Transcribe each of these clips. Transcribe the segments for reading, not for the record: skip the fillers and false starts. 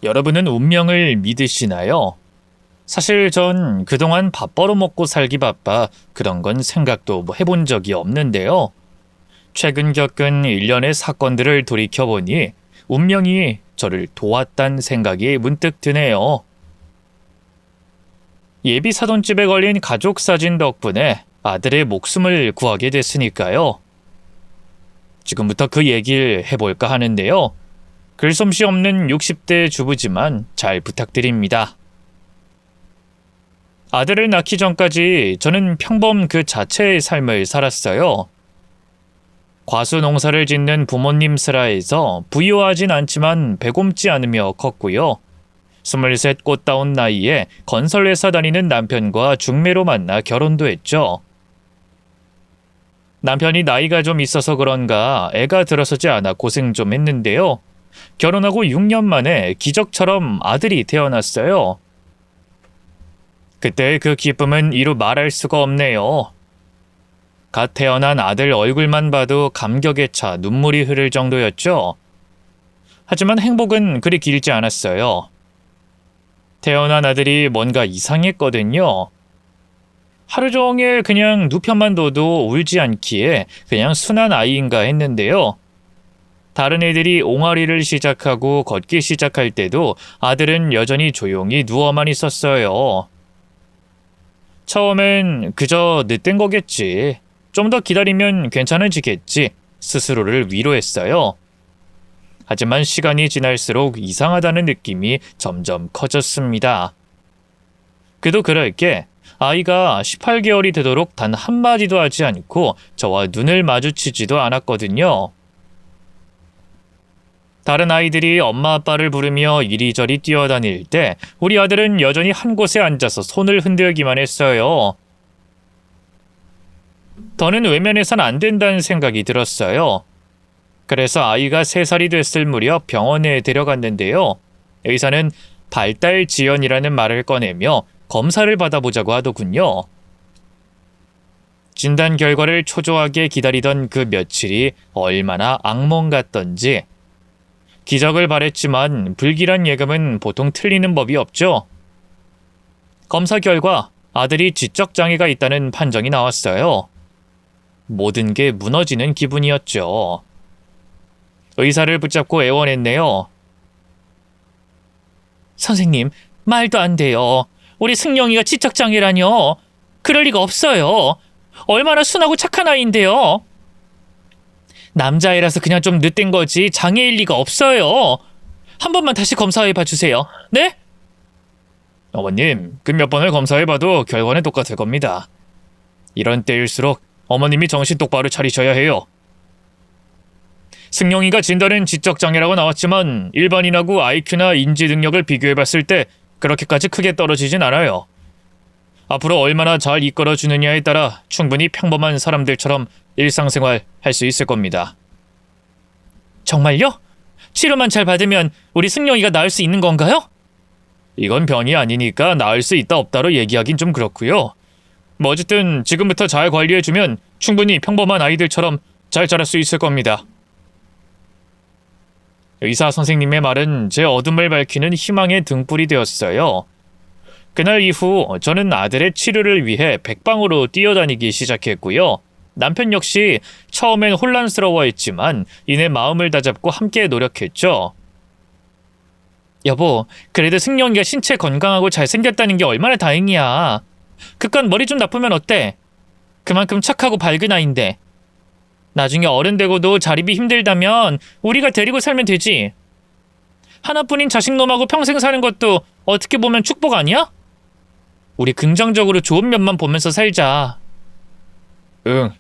여러분은 운명을 믿으시나요? 사실 전 그동안 밥 벌어먹고 살기 바빠 그런 건 생각도 해본 적이 없는데요. 최근 겪은 일련의 사건들을 돌이켜보니 운명이 저를 도왔단 생각이 문득 드네요. 예비 사돈집에 걸린 가족 사진 덕분에 아들의 목숨을 구하게 됐으니까요. 지금부터 그 얘기를 해볼까 하는데요. 글솜씨 없는 60대 주부지만 잘 부탁드립니다. 아들을 낳기 전까지 저는 평범 그 자체의 삶을 살았어요. 과수 농사를 짓는 부모님 슬하에서 부유하진 않지만 배곰지 않으며 컸고요. 23 꽃다운 나이에 건설회사 다니는 남편과 중매로 만나 결혼도 했죠. 남편이 나이가 좀 있어서 그런가 애가 들어서지 않아 고생 좀 했는데요. 결혼하고 6년 만에 기적처럼 아들이 태어났어요. 그때 그 기쁨은 이루 말할 수가 없네요. 갓 태어난 아들 얼굴만 봐도 감격에 차 눈물이 흐를 정도였죠. 하지만 행복은 그리 길지 않았어요. 태어난 아들이 뭔가 이상했거든요. 하루 종일 그냥 누편만 둬도 울지 않기에 그냥 순한 아이인가 했는데요. 다른 애들이 옹알이를 시작하고 걷기 시작할 때도 아들은 여전히 조용히 누워만 있었어요. 처음엔 그저 늦된 거겠지. 좀 더 기다리면 괜찮아지겠지. 스스로를 위로했어요. 하지만 시간이 지날수록 이상하다는 느낌이 점점 커졌습니다. 그도 그럴 게 아이가 18개월이 되도록 단 한마디도 하지 않고 저와 눈을 마주치지도 않았거든요. 다른 아이들이 엄마 아빠를 부르며 이리저리 뛰어다닐 때 우리 아들은 여전히 한 곳에 앉아서 손을 흔들기만 했어요. 더는 외면해선 안 된다는 생각이 들었어요. 그래서 아이가 3살이 됐을 무렵 병원에 데려갔는데요. 의사는 발달 지연이라는 말을 꺼내며 검사를 받아보자고 하더군요. 진단 결과를 초조하게 기다리던 그 며칠이 얼마나 악몽 같던지. 기적을 바랬지만 불길한 예감은 보통 틀리는 법이 없죠. 검사 결과 아들이 지적장애가 있다는 판정이 나왔어요. 모든 게 무너지는 기분이었죠. 의사를 붙잡고 애원했네요. 선생님, 말도 안 돼요. 우리 승용이가 지적장애라뇨. 그럴 리가 없어요. 얼마나 순하고 착한 아이인데요. 남자애라서 그냥 좀 늦된 거지 장애일 리가 없어요. 한 번만 다시 검사해봐 주세요. 네? 어머님, 그 몇 번을 검사해봐도 결과는 똑같을 겁니다. 이런 때일수록 어머님이 정신 똑바로 차리셔야 해요. 승용이가 진단은 지적장애라고 나왔지만 일반인하고 IQ나 인지 능력을 비교해봤을 때 그렇게까지 크게 떨어지진 않아요. 앞으로 얼마나 잘 이끌어주느냐에 따라 충분히 평범한 사람들처럼 일상생활 할 수 있을 겁니다. 정말요? 치료만 잘 받으면 우리 승용이가 나을 수 있는 건가요? 이건 병이 아니니까 나을 수 있다 없다로 얘기하긴 좀 그렇고요. 뭐 어쨌든 지금부터 잘 관리해주면 충분히 평범한 아이들처럼 잘 자랄 수 있을 겁니다. 의사 선생님의 말은 제 어둠을 밝히는 희망의 등불이 되었어요. 그날 이후 저는 아들의 치료를 위해 백방으로 뛰어다니기 시작했고요. 남편 역시 처음엔 혼란스러워했지만 이내 마음을 다잡고 함께 노력했죠. 여보, 그래도 승용이가 신체 건강하고 잘생겼다는 게 얼마나 다행이야. 그깟 머리 좀 나쁘면 어때? 그만큼 착하고 밝은 아이인데. 나중에 어른 되고도 자립이 힘들다면 우리가 데리고 살면 되지. 하나뿐인 자식놈하고 평생 사는 것도 어떻게 보면 축복 아니야? 우리 긍정적으로 좋은 면만 보면서 살자. 응,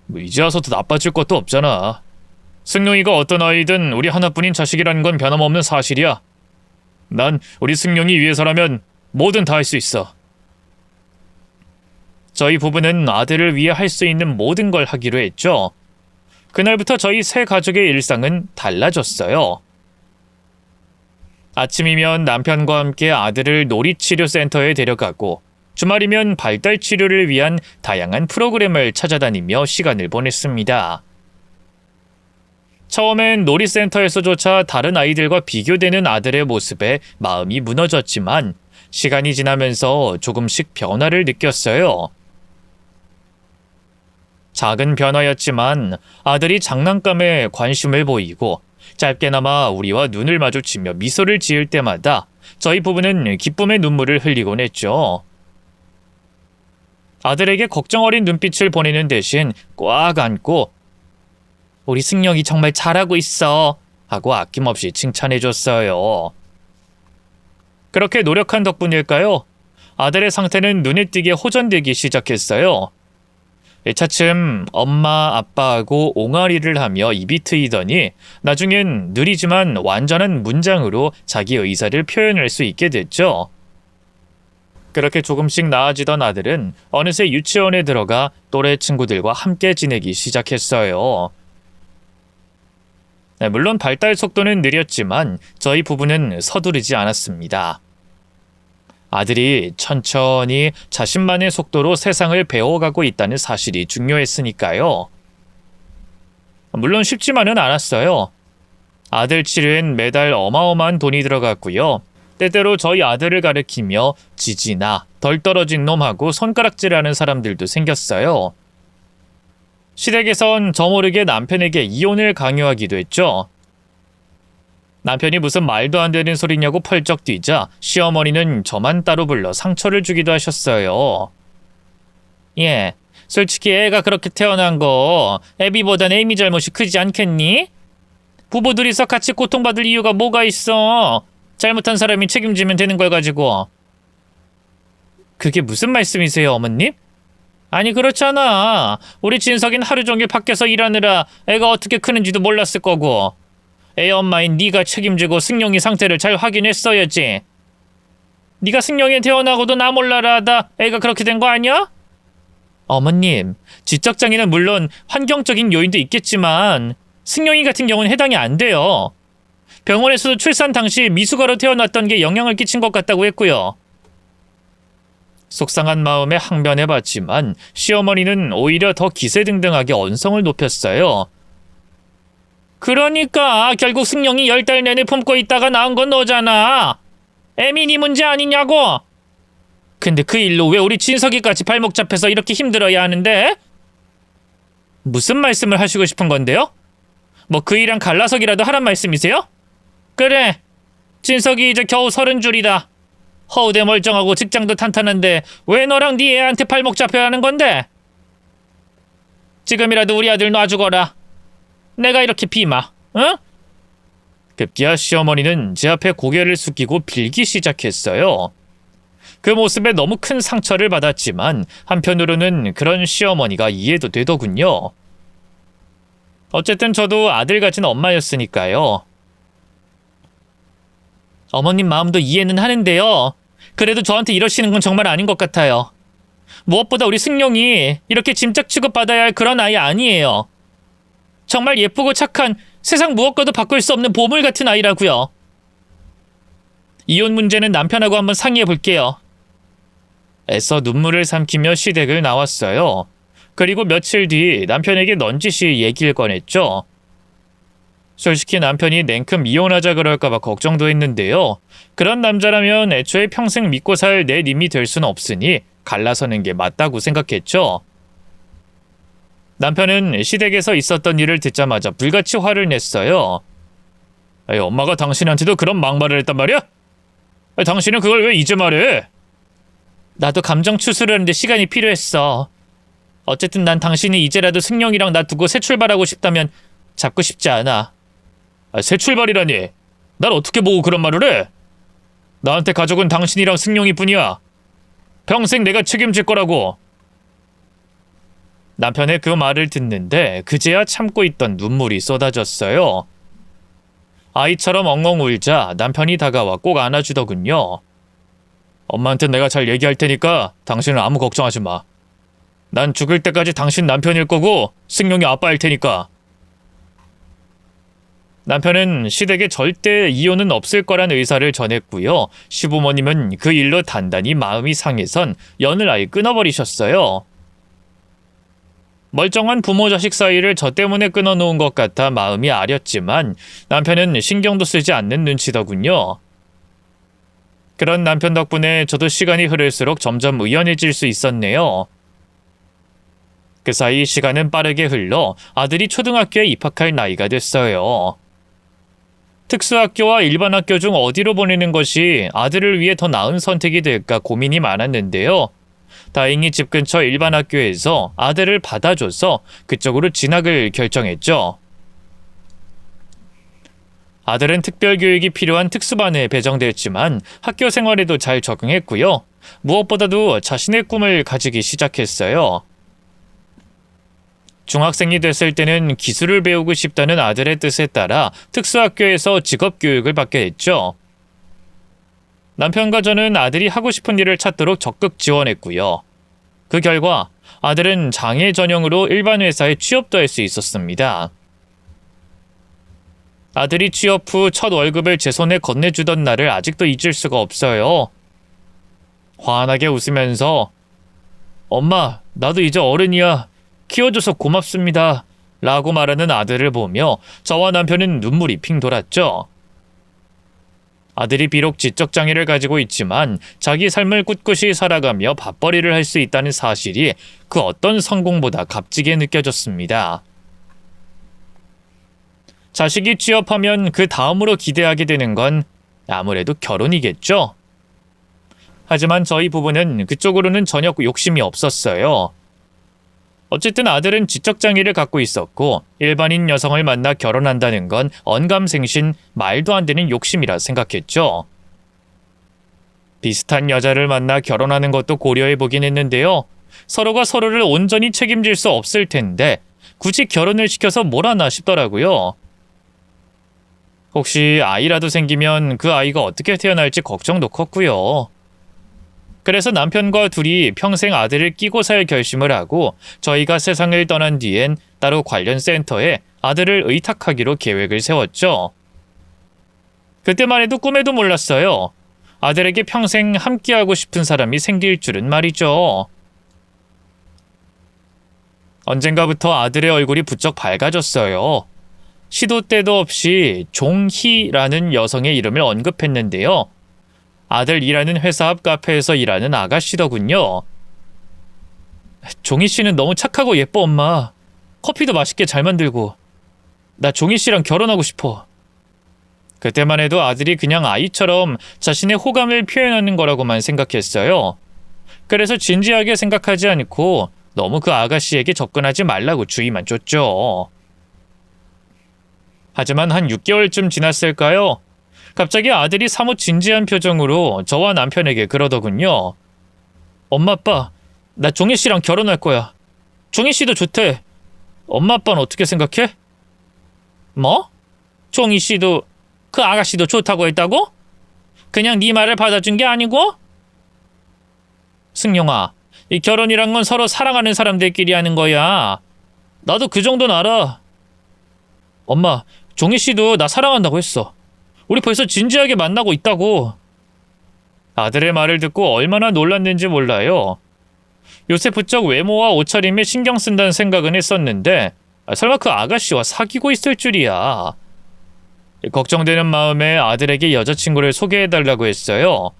뭐 이제 와서 더 나빠질 것도 없잖아. 승용이가 어떤 아이든 우리 하나뿐인 자식이라는 건 변함없는 사실이야. 난 우리 승용이 위해서라면 뭐든 다 할 수 있어. 저희 부부는 아들을 위해 할 수 있는 모든 걸 하기로 했죠. 그날부터 저희 세 가족의 일상은 달라졌어요. 아침이면 남편과 함께 아들을 놀이치료센터에 데려가고 주말이면 발달치료를 위한 다양한 프로그램을 찾아다니며 시간을 보냈습니다. 처음엔 놀이센터에서조차 다른 아이들과 비교되는 아들의 모습에 마음이 무너졌지만 시간이 지나면서 조금씩 변화를 느꼈어요. 작은 변화였지만 아들이 장난감에 관심을 보이고 짧게나마 우리와 눈을 마주치며 미소를 지을 때마다 저희 부부는 기쁨의 눈물을 흘리곤 했죠. 아들에게 걱정 어린 눈빛을 보내는 대신 꽉 안고 우리 승용이 정말 잘하고 있어 하고 아낌없이 칭찬해줬어요. 그렇게 노력한 덕분일까요? 아들의 상태는 눈에 띄게 호전되기 시작했어요. 차츰 엄마 아빠하고 옹알이를 하며 입이 트이더니 나중엔 느리지만 완전한 문장으로 자기 의사를 표현할 수 있게 됐죠. 그렇게 조금씩 나아지던 아들은 어느새 유치원에 들어가 또래 친구들과 함께 지내기 시작했어요. 물론 발달 속도는 느렸지만 저희 부부는 서두르지 않았습니다. 아들이 천천히 자신만의 속도로 세상을 배워가고 있다는 사실이 중요했으니까요. 물론 쉽지만은 않았어요. 아들 치료엔 매달 어마어마한 돈이 들어갔고요. 때때로 저희 아들을 가리키며 지지나 덜 떨어진 놈하고 손가락질하는 사람들도 생겼어요. 시댁에선 저 모르게 남편에게 이혼을 강요하기도 했죠. 남편이 무슨 말도 안 되는 소리냐고 펄쩍 뛰자 시어머니는 저만 따로 불러 상처를 주기도 하셨어요. 예, 솔직히 애가 그렇게 태어난 거 애비보단 에이미 잘못이 크지 않겠니? 부부 둘이서 같이 고통받을 이유가 뭐가 있어? 잘못한 사람이 책임지면 되는 걸 가지고. 그게 무슨 말씀이세요, 어머님? 아니 그렇잖아. 우리 진석이는 하루 종일 밖에서 일하느라 애가 어떻게 크는지도 몰랐을 거고. 애 엄마인 네가 책임지고 승용이 상태를 잘 확인했어야지. 네가 승용이 태어나고도 나 몰라라 하다 애가 그렇게 된 거 아니야? 어머님, 지적장애는 물론 환경적인 요인도 있겠지만 승용이 같은 경우는 해당이 안 돼요. 병원에서도 출산 당시 미숙아로 태어났던 게 영향을 끼친 것 같다고 했고요. 속상한 마음에 항변해봤지만 시어머니는 오히려 더 기세등등하게 언성을 높였어요. 그러니까 결국 승용이 10달 내내 품고 있다가 낳은 건 너잖아. 애민이 문제 아니냐고. 근데 그 일로 왜 우리 진석이까지 발목 잡혀서 이렇게 힘들어야 하는데? 무슨 말씀을 하시고 싶은 건데요? 뭐 그 일랑 갈라서기라도 하란 말씀이세요? 그래, 진석이 이제 겨우 30줄이다. 허우대 멀쩡하고 직장도 탄탄한데 왜 너랑 네 애한테 발목 잡혀야 하는 건데? 지금이라도 우리 아들 놔주거라. 내가 이렇게 비마, 응? 급기야 시어머니는 제 앞에 고개를 숙이고 빌기 시작했어요. 그 모습에 너무 큰 상처를 받았지만 한편으로는 그런 시어머니가 이해도 되더군요. 어쨌든 저도 아들 가진 엄마였으니까요. 어머님 마음도 이해는 하는데요. 그래도 저한테 이러시는 건 정말 아닌 것 같아요. 무엇보다 우리 승용이 이렇게 짐짝 취급받아야 할 그런 아이 아니에요. 정말 예쁘고 착한 세상 무엇과도 바꿀 수 없는 보물 같은 아이라고요. 이혼 문제는 남편하고 한번 상의해 볼게요. 애써 눈물을 삼키며 시댁을 나왔어요. 그리고 며칠 뒤 남편에게 넌지시 얘기를 꺼냈죠. 솔직히 남편이 냉큼 이혼하자 그럴까봐 걱정도 했는데요. 그런 남자라면 애초에 평생 믿고 살 내 님이 될 수는 없으니 갈라서는 게 맞다고 생각했죠. 남편은 시댁에서 있었던 일을 듣자마자 불같이 화를 냈어요. 아니, 엄마가 당신한테도 그런 막말을 했단 말이야? 아니, 당신은 그걸 왜 이제 말해? 나도 감정 추스르는데 시간이 필요했어. 어쨌든 난 당신이 이제라도 승용이랑 나 두고 새 출발하고 싶다면 잡고 싶지 않아. 새 출발이라니? 날 어떻게 보고 그런 말을 해? 나한테 가족은 당신이랑 승용이 뿐이야. 평생 내가 책임질 거라고. 남편의 그 말을 듣는데 그제야 참고 있던 눈물이 쏟아졌어요. 아이처럼 엉엉 울자 남편이 다가와 꼭 안아주더군요. 엄마한테 내가 잘 얘기할 테니까 당신은 아무 걱정하지 마. 난 죽을 때까지 당신 남편일 거고 승용이 아빠일 테니까. 남편은 시댁에 절대 이혼은 없을 거란 의사를 전했고요. 시부모님은 그 일로 단단히 마음이 상해선 연을 아예 끊어버리셨어요. 멀쩡한 부모 자식 사이를 저 때문에 끊어놓은 것 같아 마음이 아렸지만 남편은 신경도 쓰지 않는 눈치더군요. 그런 남편 덕분에 저도 시간이 흐를수록 점점 의연해질 수 있었네요. 그 사이 시간은 빠르게 흘러 아들이 초등학교에 입학할 나이가 됐어요. 특수학교와 일반 학교 중 어디로 보내는 것이 아들을 위해 더 나은 선택이 될까 고민이 많았는데요. 다행히 집 근처 일반 학교에서 아들을 받아줘서 그쪽으로 진학을 결정했죠. 아들은 특별교육이 필요한 특수반에 배정됐지만 학교 생활에도 잘 적응했고요. 무엇보다도 자신의 꿈을 가지기 시작했어요. 중학생이 됐을 때는 기술을 배우고 싶다는 아들의 뜻에 따라 특수학교에서 직업교육을 받게 됐죠. 남편과 저는 아들이 하고 싶은 일을 찾도록 적극 지원했고요. 그 결과 아들은 장애 전형으로 일반 회사에 취업도 할 수 있었습니다. 아들이 취업 후 첫 월급을 제 손에 건네주던 날을 아직도 잊을 수가 없어요. 환하게 웃으면서 "엄마, 나도 이제 어른이야. 키워줘서 고맙습니다." 라고 말하는 아들을 보며 저와 남편은 눈물이 핑 돌았죠. 아들이 비록 지적장애를 가지고 있지만 자기 삶을 꿋꿋이 살아가며 밥벌이를 할 수 있다는 사실이 그 어떤 성공보다 값지게 느껴졌습니다. 자식이 취업하면 그 다음으로 기대하게 되는 건 아무래도 결혼이겠죠. 하지만 저희 부부는 그쪽으로는 전혀 욕심이 없었어요. 어쨌든 아들은 지적장애를 갖고 있었고 일반인 여성을 만나 결혼한다는 건 언감생신 말도 안 되는 욕심이라 생각했죠. 비슷한 여자를 만나 결혼하는 것도 고려해보긴 했는데요. 서로가 서로를 온전히 책임질 수 없을 텐데 굳이 결혼을 시켜서 뭘 하나 싶더라고요. 혹시 아이라도 생기면 그 아이가 어떻게 태어날지 걱정도 컸고요. 그래서 남편과 둘이 평생 아들을 끼고 살 결심을 하고 저희가 세상을 떠난 뒤엔 따로 관련 센터에 아들을 의탁하기로 계획을 세웠죠. 그때만 해도 꿈에도 몰랐어요. 아들에게 평생 함께하고 싶은 사람이 생길 줄은 말이죠. 언젠가부터 아들의 얼굴이 부쩍 밝아졌어요. 시도 때도 없이 종희라는 여성의 이름을 언급했는데요. 아들 일하는 회사 앞 카페에서 일하는 아가씨더군요. 종희 씨는 너무 착하고 예뻐, 엄마. 커피도 맛있게 잘 만들고. 나 종희 씨랑 결혼하고 싶어. 그때만 해도 아들이 그냥 아이처럼 자신의 호감을 표현하는 거라고만 생각했어요. 그래서 진지하게 생각하지 않고 너무 그 아가씨에게 접근하지 말라고 주의만 줬죠. 하지만 한 6개월쯤 지났을까요? 갑자기 아들이 사뭇 진지한 표정으로 저와 남편에게 그러더군요. 엄마 아빠, 나 종희 씨랑 결혼할 거야. 종희 씨도 좋대. 엄마 아빠는 어떻게 생각해? 뭐? 종희 씨도 그 아가씨도 좋다고 했다고? 그냥 네 말을 받아준 게 아니고? 승용아, 이 결혼이란 건 서로 사랑하는 사람들끼리 하는 거야. 나도 그 정도는 알아. 엄마, 종희 씨도 나 사랑한다고 했어. 우리 벌써 진지하게 만나고 있다고. 아들의 말을 듣고 얼마나 놀랐는지 몰라요. 요새 부쩍 외모와 옷차림에 신경 쓴다는 생각은 했었는데 설마 그 아가씨와 사귀고 있을 줄이야. 걱정되는 마음에 아들에게 여자친구를 소개해달라고 했어요.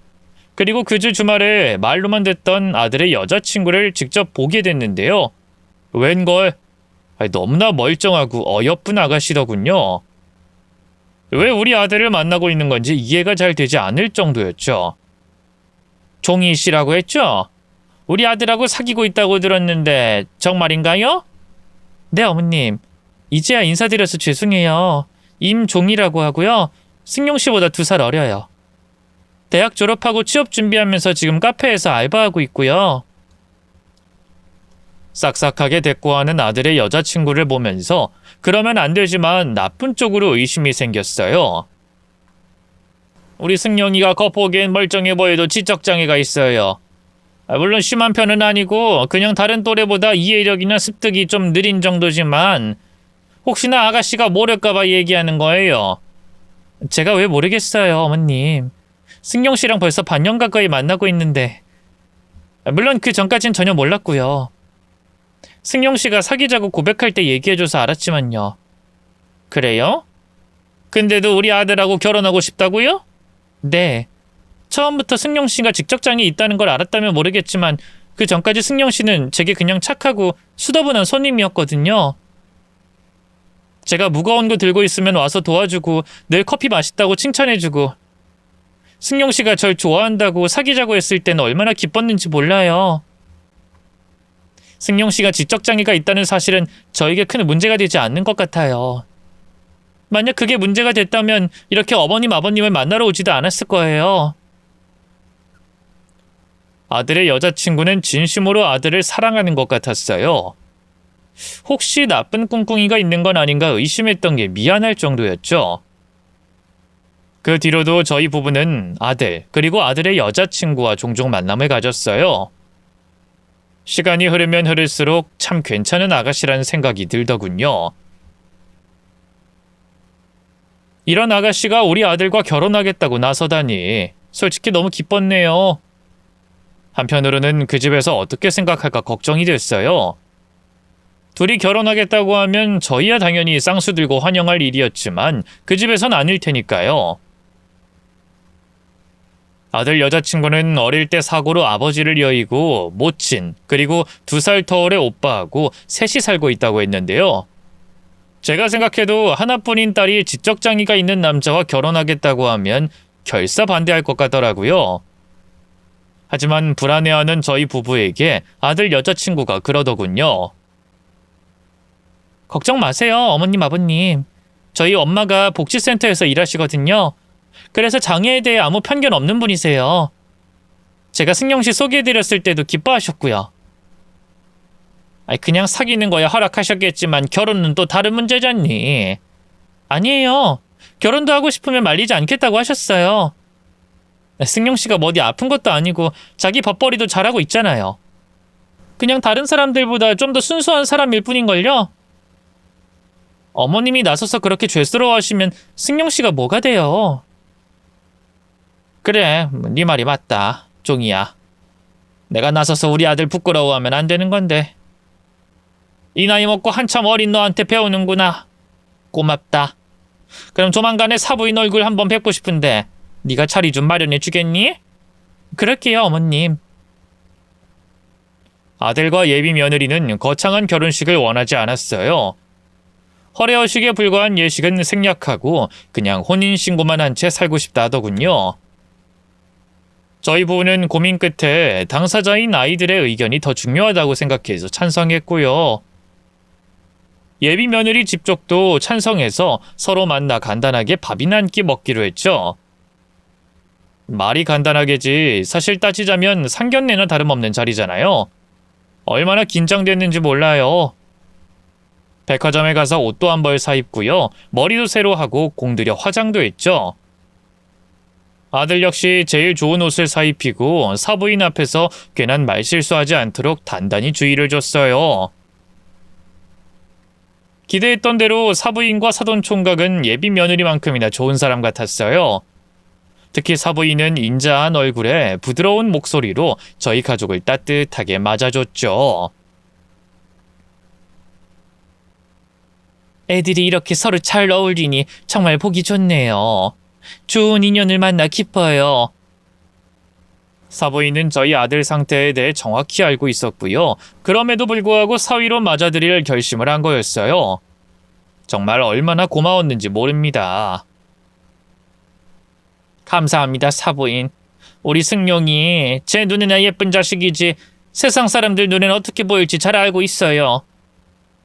그리고 그 주 주말에 말로만 듣던 아들의 여자친구를 직접 보게 됐는데요. 웬걸? 너무나 멀쩡하고 어여쁜 아가씨더군요. 왜 우리 아들을 만나고 있는 건지 이해가 잘 되지 않을 정도였죠. 종희 씨라고 했죠? 우리 아들하고 사귀고 있다고 들었는데 정말인가요? 네, 어머님. 이제야 인사드려서 죄송해요. 임종희라고 하고요. 승용 씨보다 2살 어려요. 대학 졸업하고 취업 준비하면서 지금 카페에서 알바하고 있고요. 싹싹하게 대꾸하는 아들의 여자친구를 보면서 그러면 안 되지만 나쁜 쪽으로 의심이 생겼어요. 우리 승용이가 겉보기엔 멀쩡해 보여도 지적장애가 있어요. 물론 심한 편은 아니고 그냥 다른 또래보다 이해력이나 습득이 좀 느린 정도지만 혹시나 아가씨가 모를까봐 얘기하는 거예요. 제가 왜 모르겠어요, 어머님. 승용 씨랑 벌써 반년 가까이 만나고 있는데 물론 그 전까진 전혀 몰랐고요. 승용 씨가 사귀자고 고백할 때 얘기해줘서 알았지만요. 그래요? 근데도 우리 아들하고 결혼하고 싶다고요? 네. 처음부터 승용 씨가 직접장이 있다는 걸 알았다면 모르겠지만 그 전까지 승용 씨는 제게 그냥 착하고 수더분한 손님이었거든요. 제가 무거운 거 들고 있으면 와서 도와주고 늘 커피 맛있다고 칭찬해주고 승용 씨가 절 좋아한다고 사귀자고 했을 때는 얼마나 기뻤는지 몰라요. 승용 씨가 지적장애가 있다는 사실은 저에게 큰 문제가 되지 않는 것 같아요. 만약 그게 문제가 됐다면 이렇게 어머님 아버님을 만나러 오지도 않았을 거예요. 아들의 여자친구는 진심으로 아들을 사랑하는 것 같았어요. 혹시 나쁜 꿍꿍이가 있는 건 아닌가 의심했던 게 미안할 정도였죠. 그 뒤로도 저희 부부는 아들 그리고 아들의 여자친구와 종종 만남을 가졌어요. 시간이 흐르면 흐를수록 참 괜찮은 아가씨라는 생각이 들더군요. 이런 아가씨가 우리 아들과 결혼하겠다고 나서다니 솔직히 너무 기뻤네요. 한편으로는 그 집에서 어떻게 생각할까 걱정이 됐어요. 둘이 결혼하겠다고 하면 저희야 당연히 쌍수 들고 환영할 일이었지만 그 집에선 아닐 테니까요. 아들 여자친구는 어릴 때 사고로 아버지를 여의고 모친 그리고 2살 터울의 오빠하고 셋이 살고 있다고 했는데요. 제가 생각해도 하나뿐인 딸이 지적장애가 있는 남자와 결혼하겠다고 하면 결사 반대할 것 같더라고요. 하지만 불안해하는 저희 부부에게 아들 여자친구가 그러더군요. 걱정 마세요, 어머님, 아버님. 저희 엄마가 복지센터에서 일하시거든요. 그래서 장애에 대해 아무 편견 없는 분이세요. 제가 승용 씨 소개해드렸을 때도 기뻐하셨고요. 그냥 사귀는 거야 허락하셨겠지만 결혼은 또 다른 문제잖니. 아니에요. 결혼도 하고 싶으면 말리지 않겠다고 하셨어요. 승용 씨가 뭐 어디 아픈 것도 아니고 자기 밥벌이도 잘하고 있잖아요. 그냥 다른 사람들보다 좀 더 순수한 사람일 뿐인걸요. 어머님이 나서서 그렇게 죄스러워하시면 승용 씨가 뭐가 돼요. 그래, 네 말이 맞다, 종이야. 내가 나서서 우리 아들 부끄러워하면 안 되는 건데. 이 나이 먹고 한참 어린 너한테 배우는구나. 고맙다. 그럼 조만간에 사부인 얼굴 한번 뵙고 싶은데 네가 자리 좀 마련해 주겠니? 그럴게요, 어머님. 아들과 예비 며느리는 거창한 결혼식을 원하지 않았어요. 허례허식에 불과한 예식은 생략하고 그냥 혼인신고만 한 채 살고 싶다 하더군요. 저희 부부는 고민 끝에 당사자인 아이들의 의견이 더 중요하다고 생각해서 찬성했고요. 예비 며느리 집 쪽도 찬성해서 서로 만나 간단하게 밥이나 한 끼 먹기로 했죠. 말이 간단하게지 사실 따지자면 상견례나 다름없는 자리잖아요. 얼마나 긴장됐는지 몰라요. 백화점에 가서 옷도 한 벌 사입고요. 머리도 새로 하고 공들여 화장도 했죠. 아들 역시 제일 좋은 옷을 사입히고 사부인 앞에서 괜한 말실수하지 않도록 단단히 주의를 줬어요. 기대했던 대로 사부인과 사돈총각은 예비 며느리만큼이나 좋은 사람 같았어요. 특히 사부인은 인자한 얼굴에 부드러운 목소리로 저희 가족을 따뜻하게 맞아줬죠. 애들이 이렇게 서로 잘 어울리니 정말 보기 좋네요. 좋은 인연을 만나 기뻐요. 사부인은 저희 아들 상태에 대해 정확히 알고 있었고요. 그럼에도 불구하고 사위로 맞아들일 결심을 한 거였어요. 정말 얼마나 고마웠는지 모릅니다. 감사합니다, 사부인. 우리 승용이 제 눈에나 예쁜 자식이지 세상 사람들 눈엔 어떻게 보일지 잘 알고 있어요.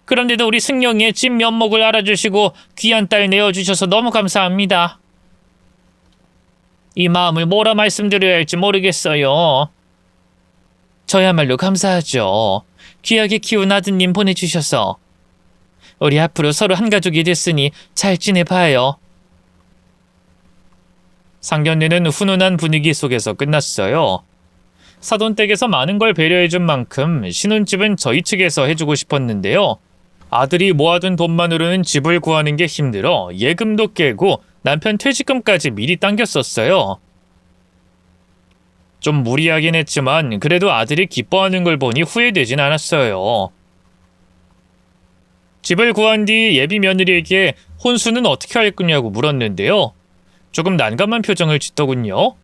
그런데도 우리 승용이의 찐 면목을 알아주시고 귀한 딸 내어주셔서 너무 감사합니다. 이 마음을 뭐라 말씀드려야 할지 모르겠어요. 저야말로 감사하죠. 귀하게 키운 아드님 보내주셔서. 우리 앞으로 서로 한 가족이 됐으니 잘 지내봐요. 상견례는 훈훈한 분위기 속에서 끝났어요. 사돈댁에서 많은 걸 배려해준 만큼 신혼집은 저희 측에서 해주고 싶었는데요. 아들이 모아둔 돈만으로는 집을 구하는 게 힘들어 예금도 깨고 남편 퇴직금까지 미리 당겼었어요. 좀 무리하긴 했지만 그래도 아들이 기뻐하는 걸 보니 후회되진 않았어요. 집을 구한 뒤 예비 며느리에게 혼수는 어떻게 할 거냐고 물었는데요. 조금 난감한 표정을 짓더군요.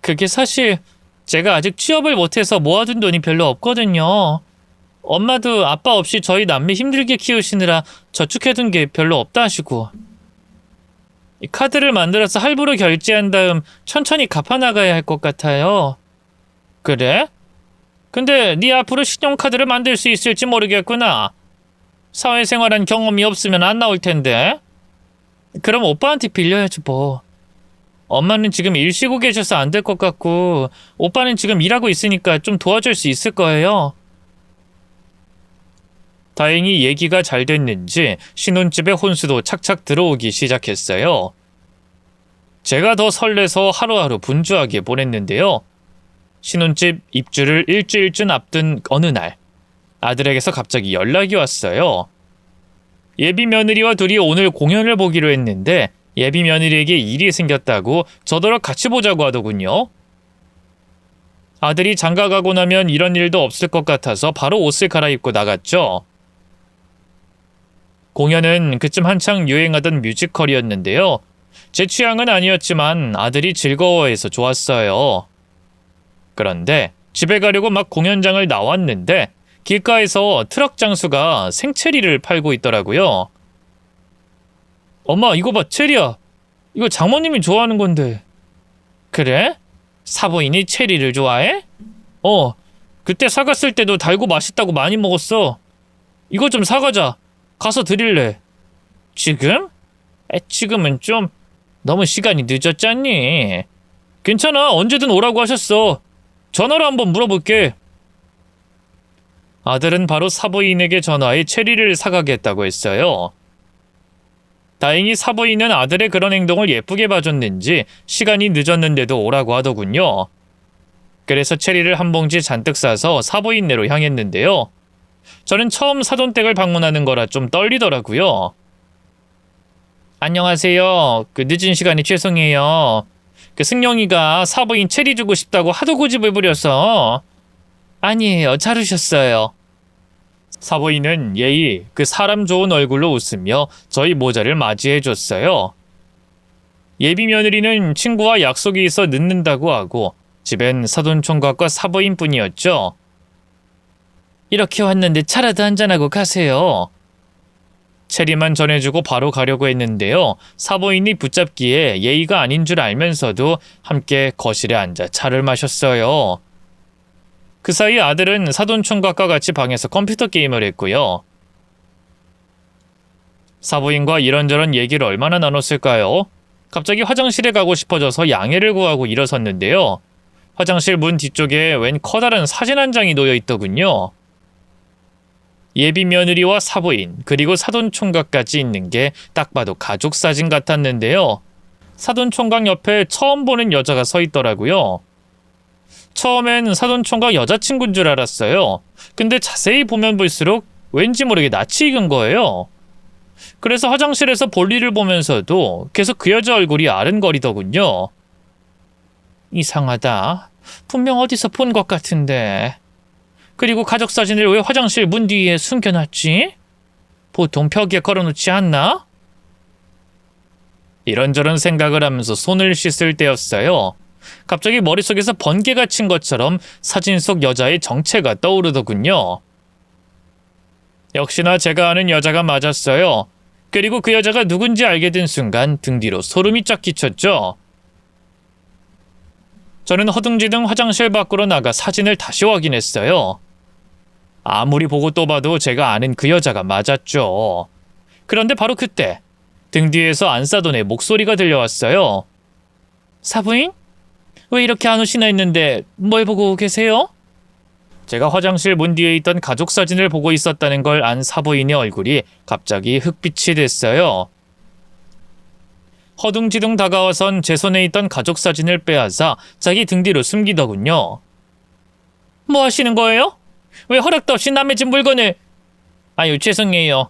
그게 사실 제가 아직 취업을 못해서 모아둔 돈이 별로 없거든요. 엄마도 아빠 없이 저희 남매 힘들게 키우시느라 저축해둔 게 별로 없다 하시고. 이 카드를 만들어서 할부로 결제한 다음 천천히 갚아나가야 할 것 같아요. 그래? 근데 네 앞으로 신용카드를 만들 수 있을지 모르겠구나. 사회생활한 경험이 없으면 안 나올 텐데. 그럼 오빠한테 빌려야지 뭐. 엄마는 지금 일 쉬고 계셔서 안 될 것 같고 오빠는 지금 일하고 있으니까 좀 도와줄 수 있을 거예요. 다행히 얘기가 잘 됐는지 신혼집에 혼수도 착착 들어오기 시작했어요. 제가 더 설레서 하루하루 분주하게 보냈는데요. 신혼집 입주를 일주일쯤 앞둔 어느 날 아들에게서 갑자기 연락이 왔어요. 예비 며느리와 둘이 오늘 공연을 보기로 했는데 예비 며느리에게 일이 생겼다고 저더러 같이 보자고 하더군요. 아들이 장가 가고 나면 이런 일도 없을 것 같아서 바로 옷을 갈아입고 나갔죠. 공연은 그쯤 한창 유행하던 뮤지컬이었는데요. 제 취향은 아니었지만 아들이 즐거워해서 좋았어요. 그런데 집에 가려고 막 공연장을 나왔는데 길가에서 트럭 장수가 생체리를 팔고 있더라고요. 엄마 이거 봐, 체리야. 이거 장모님이 좋아하는 건데. 그래? 사부인이 체리를 좋아해? 그때 사갔을 때도 달고 맛있다고 많이 먹었어. 이거 좀 사가자. 가서 드릴래. 지금? 지금은 좀 너무 시간이 늦었잖니. 괜찮아, 언제든 오라고 하셨어. 전화로 한번 물어볼게. 아들은 바로 사부인에게 전화해 체리를 사가겠다고 했어요. 다행히 사부인은 아들의 그런 행동을 예쁘게 봐줬는지 시간이 늦었는데도 오라고 하더군요. 그래서 체리를 한 봉지 잔뜩 싸서 사부인네로 향했는데요. 저는 처음 사돈댁을 방문하는 거라 좀 떨리더라고요. 안녕하세요. 늦은 시간에 죄송해요. 승용이가 사부인 체리 주고 싶다고 하도 고집을 부려서. 아니에요. 잘 오셨어요. 사부인은 예의 사람 좋은 얼굴로 웃으며 저희 모자를 맞이해줬어요. 예비 며느리는 친구와 약속이 있어 늦는다고 하고 집엔 사돈총각과 사부인뿐이었죠. 이렇게 왔는데 차라도 한잔하고 가세요. 체리만 전해주고 바로 가려고 했는데요. 사부인이 붙잡기에 예의가 아닌 줄 알면서도 함께 거실에 앉아 차를 마셨어요. 그 사이 아들은 사돈총각과 같이 방에서 컴퓨터 게임을 했고요. 사부인과 이런저런 얘기를 얼마나 나눴을까요? 갑자기 화장실에 가고 싶어져서 양해를 구하고 일어섰는데요. 화장실 문 뒤쪽에 웬 커다란 사진 한 장이 놓여 있더군요. 예비 며느리와 사부인 그리고 사돈총각까지 있는 게 딱 봐도 가족 사진 같았는데요. 사돈총각 옆에 처음 보는 여자가 서 있더라고요. 처음엔 사돈총각 여자친구인 줄 알았어요. 근데 자세히 보면 볼수록 왠지 모르게 낯이 익은 거예요. 그래서 화장실에서 볼일을 보면서도 계속 그 여자 얼굴이 아른거리더군요. 이상하다. 분명 어디서 본 것 같은데. 그리고 가족 사진을 왜 화장실 문 뒤에 숨겨놨지? 보통 벽에 걸어놓지 않나? 이런저런 생각을 하면서 손을 씻을 때였어요. 갑자기 머릿속에서 번개가 친 것처럼 사진 속 여자의 정체가 떠오르더군요. 역시나 제가 아는 여자가 맞았어요. 그리고 그 여자가 누군지 알게 된 순간 등 뒤로 소름이 쫙 끼쳤죠. 저는 허둥지둥 화장실 밖으로 나가 사진을 다시 확인했어요. 아무리 보고 또 봐도 제가 아는 그 여자가 맞았죠. 그런데 바로 그때 등 뒤에서 안사돈의 목소리가 들려왔어요. 사부인? 왜 이렇게 안 오시나 했는데 뭘 보고 계세요? 제가 화장실 문 뒤에 있던 가족 사진을 보고 있었다는 걸 안 사부인의 얼굴이 갑자기 흑빛이 됐어요. 허둥지둥 다가와선 제 손에 있던 가족 사진을 빼앗아 자기 등 뒤로 숨기더군요. 뭐 하시는 거예요? 왜 허락도 없이 남의 집 물건을... 아유, 죄송해요.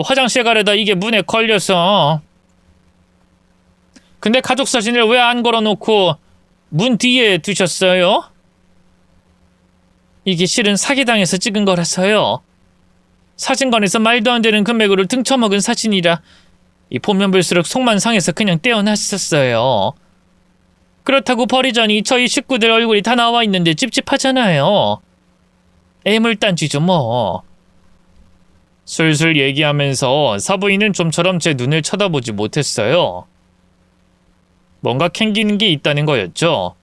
화장실 가려다 이게 문에 걸려서... 근데 가족 사진을 왜 안 걸어놓고 문 뒤에 두셨어요? 이게 실은 사기당해서 찍은 거라서요. 사진관에서 말도 안 되는 금액으로 등쳐먹은 사진이라 보면 볼수록 속만 상해서 그냥 떼어놨었어요. 그렇다고 버리자니 저희 식구들 얼굴이 다 나와 있는데 찝찝하잖아요. 애물단지죠 뭐. 술술 얘기하면서 사부인은 좀처럼 제 눈을 쳐다보지 못했어요. 뭔가 캥기는 게 있다는 거였죠.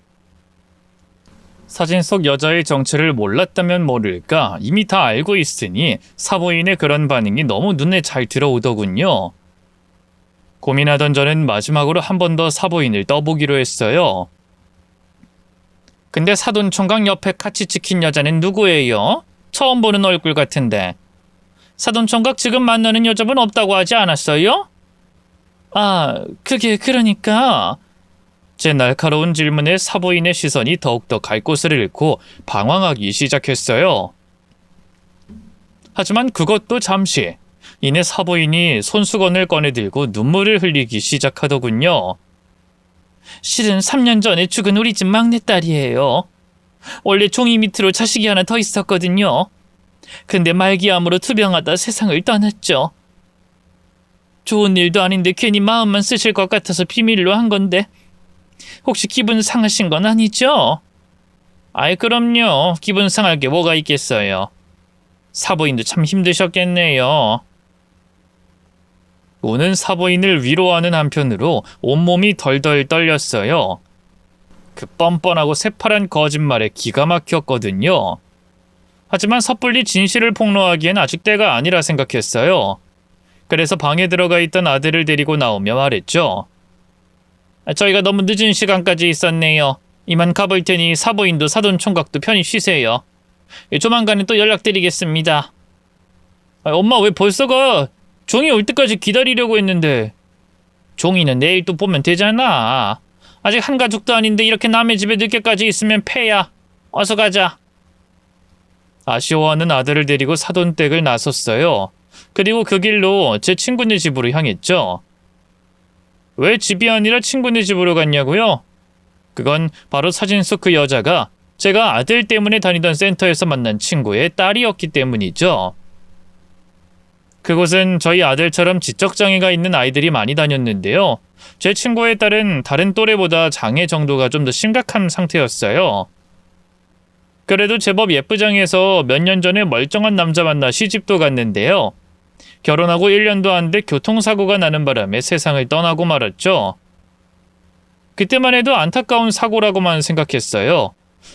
사진 속 여자의 정체를 몰랐다면 모를까 이미 다 알고 있으니 사부인의 그런 반응이 너무 눈에 잘 들어오더군요. 고민하던 저는 마지막으로 한 번 더 사부인을 떠보기로 했어요. 근데 사돈총각 옆에 같이 찍힌 여자는 누구예요? 처음 보는 얼굴 같은데. 사돈총각 지금 만나는 여자분 없다고 하지 않았어요? 아, 그게 그러니까... 제 날카로운 질문에 사부인의 시선이 더욱더 갈 곳을 잃고 방황하기 시작했어요. 하지만 그것도 잠시. 이내 사부인이 손수건을 꺼내들고 눈물을 흘리기 시작하더군요. 실은 3년 전에 죽은 우리 집 막내딸이에요. 원래 종이 밑으로 자식이 하나 더 있었거든요. 근데 말기암으로 투병하다 세상을 떠났죠. 좋은 일도 아닌데 괜히 마음만 쓰실 것 같아서 비밀로 한 건데 혹시 기분 상하신 건 아니죠? 아이 그럼요. 기분 상할 게 뭐가 있겠어요. 사부인도 참 힘드셨겠네요. 우는 사부인을 위로하는 한편으로 온몸이 덜덜 떨렸어요. 그 뻔뻔하고 새파란 거짓말에 기가 막혔거든요. 하지만 섣불리 진실을 폭로하기엔 아직 때가 아니라 생각했어요. 그래서 방에 들어가 있던 아들을 데리고 나오며 말했죠. 저희가 너무 늦은 시간까지 있었네요. 이만 가볼 테니 사부인도 사돈총각도 편히 쉬세요. 조만간에 또 연락드리겠습니다. 엄마 왜 벌써 가? 종이 올 때까지 기다리려고 했는데. 종이는 내일 또 보면 되잖아. 아직 한 가족도 아닌데 이렇게 남의 집에 늦게까지 있으면 패야. 어서 가자. 아쉬워하는 아들을 데리고 사돈댁을 나섰어요. 그리고 그 길로 제 친구네 집으로 향했죠. 왜 집이 아니라 친구네 집으로 갔냐고요? 그건 바로 사진 속 그 여자가 제가 아들 때문에 다니던 센터에서 만난 친구의 딸이었기 때문이죠. 그곳은 저희 아들처럼 지적장애가 있는 아이들이 많이 다녔는데요. 제 친구의 딸은 다른 또래보다 장애 정도가 좀 더 심각한 상태였어요. 그래도 제법 예쁘장해서 몇 년 전에 멀쩡한 남자 만나 시집도 갔는데요. 결혼하고 1년도 안 돼 교통사고가 나는 바람에 세상을 떠나고 말았죠. 그때만 해도 안타까운 사고라고만 생각했어요.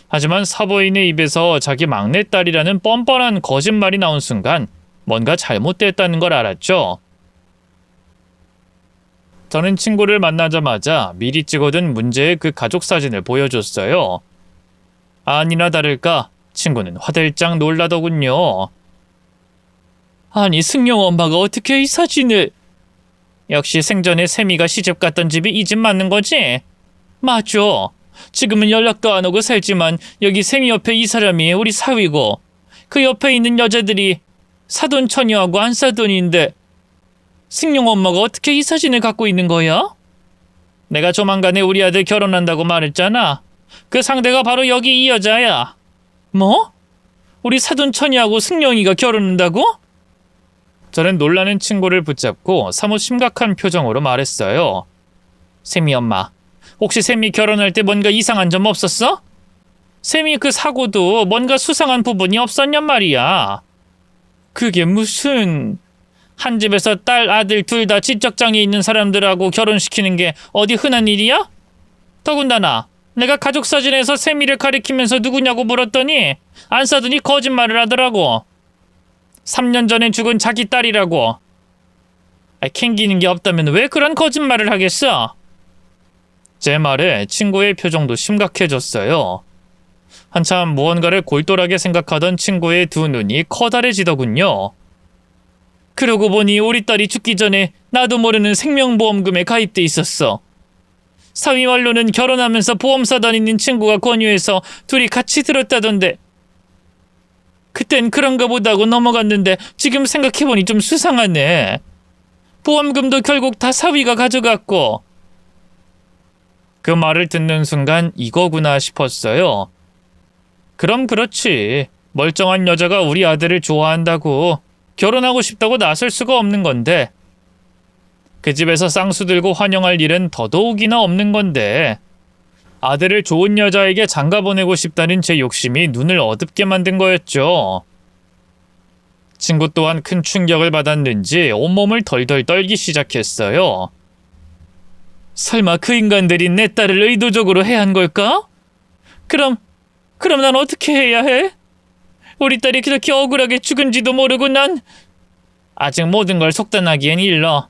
하지만 사부인의 입에서 자기 막내딸이라는 뻔뻔한 거짓말이 나온 순간 뭔가 잘못됐다는 걸 알았죠. 저는 친구를 만나자마자 미리 찍어둔 문제의 그 가족 사진을 보여줬어요. 아니나 다를까 친구는 화들짝 놀라더군요. 아니 승용 엄마가 어떻게 이 사진을... 역시 생전에 세미가 시집 갔던 집이 이 집 맞는 거지? 맞죠. 지금은 연락도 안 오고 살지만 여기 세미 옆에 이 사람이 우리 사위고 그 옆에 있는 여자들이 사돈 처녀하고 안사돈인데 승용 엄마가 어떻게 이 사진을 갖고 있는 거야? 내가 조만간에 우리 아들 결혼한다고 말했잖아. 그 상대가 바로 여기 이 여자야. 뭐? 우리 사돈 처녀하고 승용이가 결혼한다고? 저는 놀라는 친구를 붙잡고 사뭇 심각한 표정으로 말했어요. 세미 엄마, 혹시 세미 결혼할 때 뭔가 이상한 점 없었어? 세미 그 사고도 뭔가 수상한 부분이 없었냔 말이야. 그게 무슨... 한 집에서 딸, 아들 둘 다 지적장애 있는 사람들하고 결혼시키는 게 어디 흔한 일이야? 더군다나 내가 가족 사진에서 세미를 가리키면서 누구냐고 물었더니 안사돈이 거짓말을 하더라고. 3년 전에 죽은 자기 딸이라고. 캥기는 게 없다면 왜 그런 거짓말을 하겠어? 제 말에 친구의 표정도 심각해졌어요. 한참 무언가를 골똘하게 생각하던 친구의 두 눈이 커다래지더군요. 그러고 보니 우리 딸이 죽기 전에 나도 모르는 생명보험금에 가입돼 있었어. 사위 말로는 결혼하면서 보험사 다니는 친구가 권유해서 둘이 같이 들었다던데. 그땐 그런가 보다고 넘어갔는데 지금 생각해보니 좀 수상하네. 보험금도 결국 다 사위가 가져갔고. 그 말을 듣는 순간 이거구나 싶었어요. 그럼 그렇지. 멀쩡한 여자가 우리 아들을 좋아한다고 결혼하고 싶다고 나설 수가 없는 건데 그 집에서 쌍수 들고 환영할 일은 더더욱이나 없는 건데 아들을 좋은 여자에게 장가 보내고 싶다는 제 욕심이 눈을 어둡게 만든 거였죠. 친구 또한 큰 충격을 받았는지 온몸을 덜덜 떨기 시작했어요. 설마 그 인간들이 내 딸을 의도적으로 해한 걸까? 그럼 난 어떻게 해야 해? 우리 딸이 그렇게 억울하게 죽은지도 모르고 난 아직 모든 걸 속단하기엔 일러.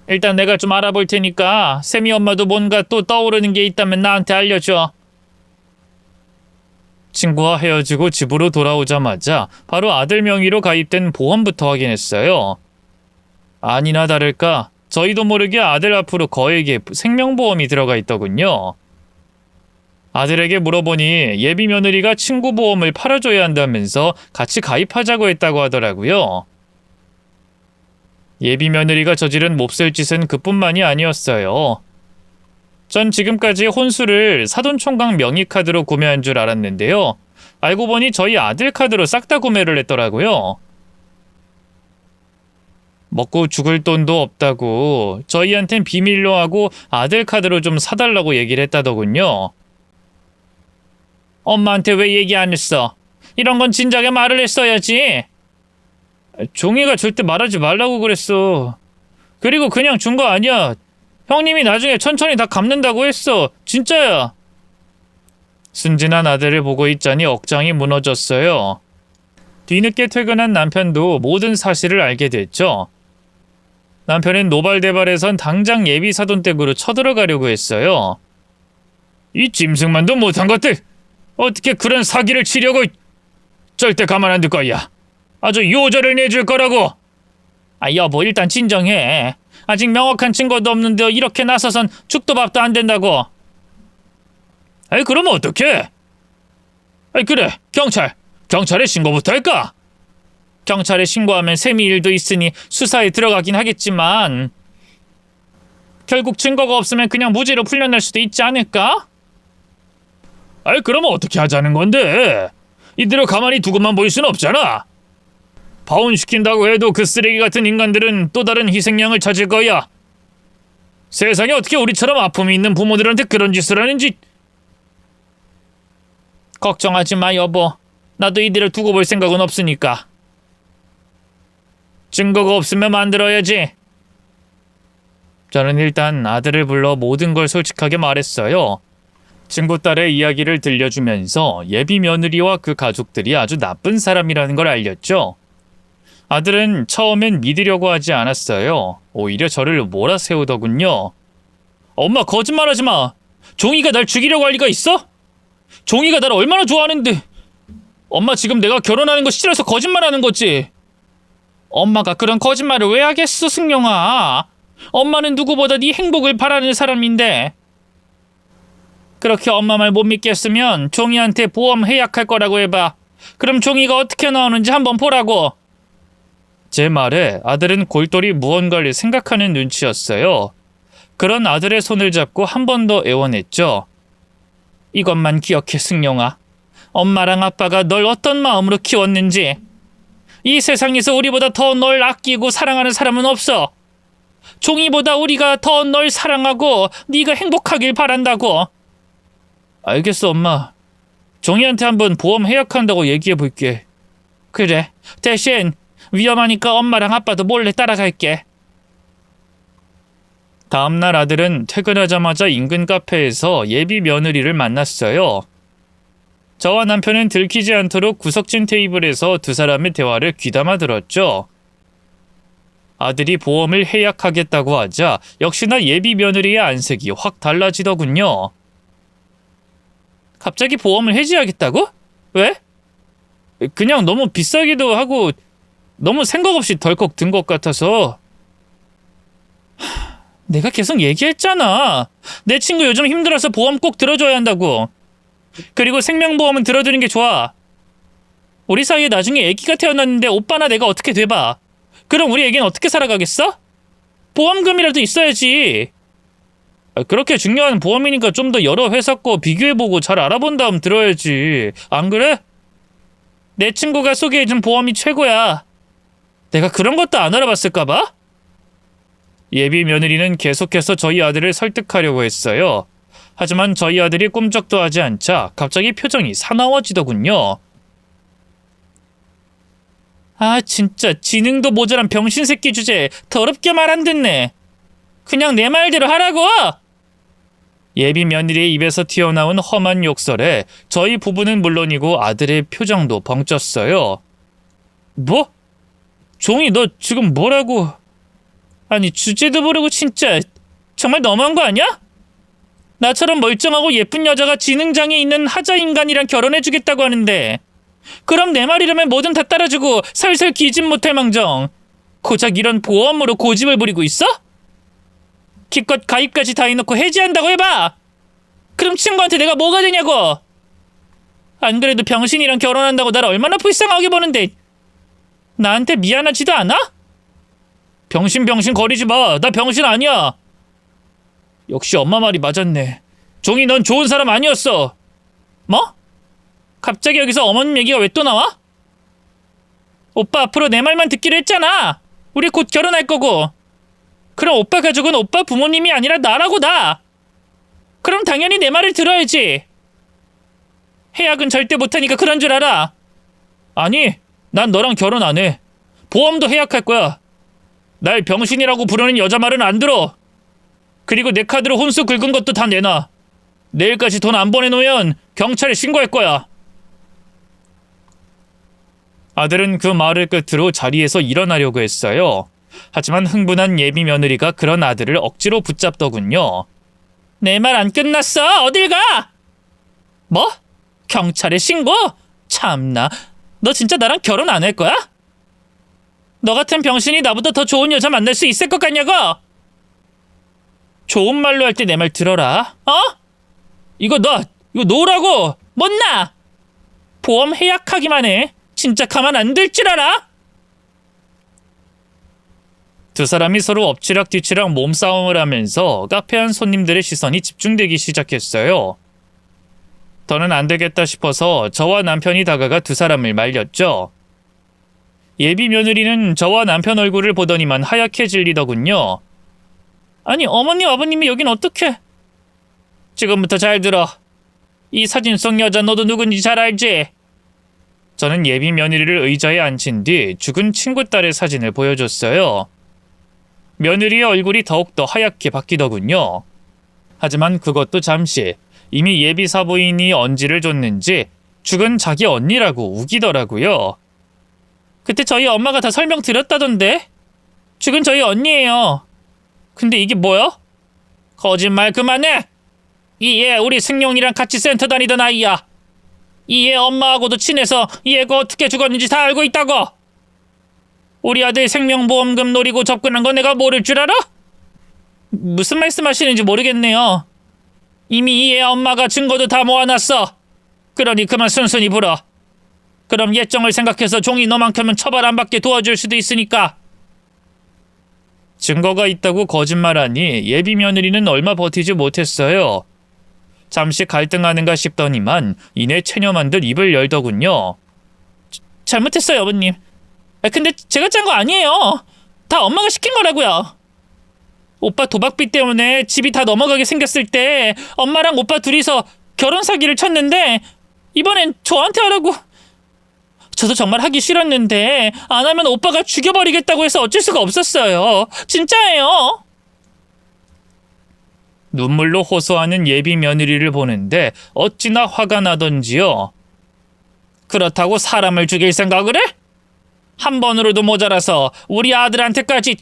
일단 내가 좀 알아볼 테니까 세미 엄마도 뭔가 또 떠오르는 게 있다면 나한테 알려줘. 친구와 헤어지고 집으로 돌아오자마자 바로 아들 명의로 가입된 보험부터 확인했어요. 아니나 다를까 저희도 모르게 아들 앞으로 거액의 생명보험이 들어가 있더군요. 아들에게 물어보니 예비 며느리가 친구 보험을 팔아줘야 한다면서 같이 가입하자고 했다고 하더라고요. 예비 며느리가 저지른 몹쓸 짓은 그뿐만이 아니었어요. 전 지금까지 혼수를 사돈총각 명의 카드로 구매한 줄 알았는데요. 알고 보니 저희 아들 카드로 싹 다 구매를 했더라고요. 먹고 죽을 돈도 없다고 저희한텐 비밀로 하고 아들 카드로 좀 사달라고 얘기를 했다더군요. 엄마한테 왜 얘기 안 했어? 이런 건 진작에 말을 했어야지. 종이가 절대 말하지 말라고 그랬어. 그리고 그냥 준 거 아니야. 형님이 나중에 천천히 다 갚는다고 했어. 진짜야. 순진한 아들을 보고 있자니 억장이 무너졌어요. 뒤늦게 퇴근한 남편도 모든 사실을 알게 됐죠. 남편은 노발대발해선 당장 예비 사돈댁으로 쳐들어가려고 했어요. 이 짐승만도 못한 것들! 어떻게 그런 사기를 치려고! 절대 가만 안 둘 거야. 아주 요절을 내줄 거라고! 여보 일단 진정해. 아직 명확한 증거도 없는데 이렇게 나서선 죽도 밥도 안 된다고. 그럼 어떡해? 그래 경찰에 신고부터 할까? 경찰에 신고하면 세미 일도 있으니 수사에 들어가긴 하겠지만 결국 증거가 없으면 그냥 무죄로 풀려날 수도 있지 않을까? 그러면 어떻게 하자는 건데? 이대로 가만히 두고만 보일 순 없잖아. 파혼시킨다고 해도 그 쓰레기 같은 인간들은 또 다른 희생양을 찾을 거야. 세상에 어떻게 우리처럼 아픔이 있는 부모들한테 그런 짓을 하는지. 걱정하지 마 여보. 나도 이대로 두고 볼 생각은 없으니까. 증거가 없으면 만들어야지. 저는 일단 아들을 불러 모든 걸 솔직하게 말했어요. 친구딸의 이야기를 들려주면서 예비 며느리와 그 가족들이 아주 나쁜 사람이라는 걸 알렸죠. 아들은 처음엔 믿으려고 하지 않았어요. 오히려 저를 몰아세우더군요. 엄마 거짓말하지 마. 종이가 날 죽이려고 할 리가 있어? 종이가 날 얼마나 좋아하는데. 엄마 지금 내가 결혼하는 거 싫어서 거짓말하는 거지. 엄마가 그런 거짓말을 왜 하겠어 승용아. 엄마는 누구보다 네 행복을 바라는 사람인데. 그렇게 엄마 말 못 믿겠으면 종이한테 보험 해약할 거라고 해봐. 그럼 종이가 어떻게 나오는지 한번 보라고. 제 말에 아들은 골똘히 무언가를 생각하는 눈치였어요. 그런 아들의 손을 잡고 한 번 더 애원했죠. 이것만 기억해 승용아. 엄마랑 아빠가 널 어떤 마음으로 키웠는지. 이 세상에서 우리보다 더 널 아끼고 사랑하는 사람은 없어. 종이보다 우리가 더 널 사랑하고 네가 행복하길 바란다고. 알겠어 엄마. 종이한테 한번 보험 해약한다고 얘기해 볼게. 그래. 대신 위험하니까 엄마랑 아빠도 몰래 따라갈게. 다음날 아들은 퇴근하자마자 인근 카페에서 예비 며느리를 만났어요. 저와 남편은 들키지 않도록 구석진 테이블에서 두 사람의 대화를 귀담아 들었죠. 아들이 보험을 해약하겠다고 하자 역시나 예비 며느리의 안색이 확 달라지더군요. 갑자기 보험을 해지하겠다고? 왜? 그냥 너무 비싸기도 하고 너무 생각 없이 덜컥 든 것 같아서. 내가 계속 얘기했잖아. 내 친구 요즘 힘들어서 보험 꼭 들어줘야 한다고. 그리고 생명보험은 들어두는 게 좋아. 우리 사이에 나중에 애기가 태어났는데 오빠나 내가 어떻게 돼봐. 그럼 우리 애기는 어떻게 살아가겠어? 보험금이라도 있어야지. 그렇게 중요한 보험이니까 좀 더 여러 회사 거 비교해보고 잘 알아본 다음 들어야지. 안 그래? 내 친구가 소개해준 보험이 최고야. 내가 그런 것도 안 알아봤을까봐? 예비 며느리는 계속해서 저희 아들을 설득하려고 했어요. 하지만 저희 아들이 꿈쩍도 하지 않자 갑자기 표정이 사나워지더군요. 아, 진짜 지능도 모자란 병신 새끼 주제에 더럽게 말 안 듣네. 그냥 내 말대로 하라고! 예비 며느리의 입에서 튀어나온 험한 욕설에 저희 부부는 물론이고 아들의 표정도 벙쪘어요. 뭐? 종이 너 지금 뭐라고? 아니 주제도 모르고 진짜 정말 너무한 거 아니야? 나처럼 멀쩡하고 예쁜 여자가 지능장애 있는 하자 인간이랑 결혼해주겠다고 하는데 그럼 내 말이라면 뭐든 다 따라주고 살살 기집 못할 망정 고작 이런 보험으로 고집을 부리고 있어? 기껏 가입까지 다 해놓고 해지한다고 해봐! 그럼 친구한테 내가 뭐가 되냐고! 안 그래도 병신이랑 결혼한다고 날 얼마나 불쌍하게 보는데 나한테 미안하지도 않아? 병신 거리지 마. 나 병신 아니야. 역시 엄마 말이 맞았네. 종이 넌 좋은 사람 아니었어. 뭐? 갑자기 여기서 어머님 얘기가 왜 또 나와? 오빠 앞으로 내 말만 듣기로 했잖아. 우리 곧 결혼할 거고. 그럼 오빠 가족은 오빠 부모님이 아니라 나라고 나. 그럼 당연히 내 말을 들어야지. 해약은 절대 못하니까 그런 줄 알아. 아니, 난 너랑 결혼 안 해. 보험도 해약할 거야. 날 병신이라고 부르는 여자 말은 안 들어. 그리고 내 카드로 혼수 긁은 것도 다 내놔. 내일까지 돈 안 보내놓으면 경찰에 신고할 거야. 아들은 그 말을 끝으로 자리에서 일어나려고 했어요. 하지만 흥분한 예비 며느리가 그런 아들을 억지로 붙잡더군요. 내 말 안 끝났어. 어딜 가? 뭐? 경찰에 신고? 참나. 너 진짜 나랑 결혼 안 할 거야? 너 같은 병신이 나보다 더 좋은 여자 만날 수 있을 것 같냐고? 좋은 말로 할 때 내 말 들어라. 어? 이거 놓으라고. 못 나. 보험 해약하기만 해. 진짜 가만 안 둘 줄 알아? 두 사람이 서로 엎치락뒤치락 몸싸움을 하면서 카페 안 손님들의 시선이 집중되기 시작했어요. 더는 안 되겠다 싶어서 저와 남편이 다가가 두 사람을 말렸죠. 예비 며느리는 저와 남편 얼굴을 보더니만 하얗게 질리더군요. 아니 어머님 아버님이 여긴 어떻게? 지금부터 잘 들어. 이 사진 속 여자 너도 누군지 잘 알지? 저는 예비 며느리를 의자에 앉힌 뒤 죽은 친구 딸의 사진을 보여줬어요. 며느리의 얼굴이 더욱더 하얗게 바뀌더군요. 하지만 그것도 잠시. 이미 예비 사부인이 언지를 줬는지 죽은 자기 언니라고 우기더라고요. 그때 저희 엄마가 다 설명 드렸다던데? 죽은 저희 언니예요. 근데 이게 뭐야? 거짓말 그만해! 이 애 우리 승용이랑 같이 센터 다니던 아이야. 이 애 엄마하고도 친해서 이 애가 어떻게 죽었는지 다 알고 있다고. 우리 아들 생명보험금 노리고 접근한 거 내가 모를 줄 알아? 무슨 말씀하시는지 모르겠네요. 이미 이 애 엄마가 증거도 다 모아놨어. 그러니 그만 순순히 불어. 그럼 예정을 생각해서 종이 너만큼은 처벌 안 받게 도와줄 수도 있으니까. 증거가 있다고 거짓말하니 예비 며느리는 얼마 버티지 못했어요. 잠시 갈등하는가 싶더니만 이내 체념한 듯 입을 열더군요. 잘못했어요, 어머님. 근데 제가 짠 거 아니에요. 다 엄마가 시킨 거라고요. 오빠 도박비 때문에 집이 다 넘어가게 생겼을 때 엄마랑 오빠 둘이서 결혼 사기를 쳤는데 이번엔 저한테 하라고. 저도 정말 하기 싫었는데 안 하면 오빠가 죽여버리겠다고 해서 어쩔 수가 없었어요. 진짜예요. 눈물로 호소하는 예비 며느리를 보는데 어찌나 화가 나던지요. 그렇다고 사람을 죽일 생각을 해? 한 번으로도 모자라서 우리 아들한테까지.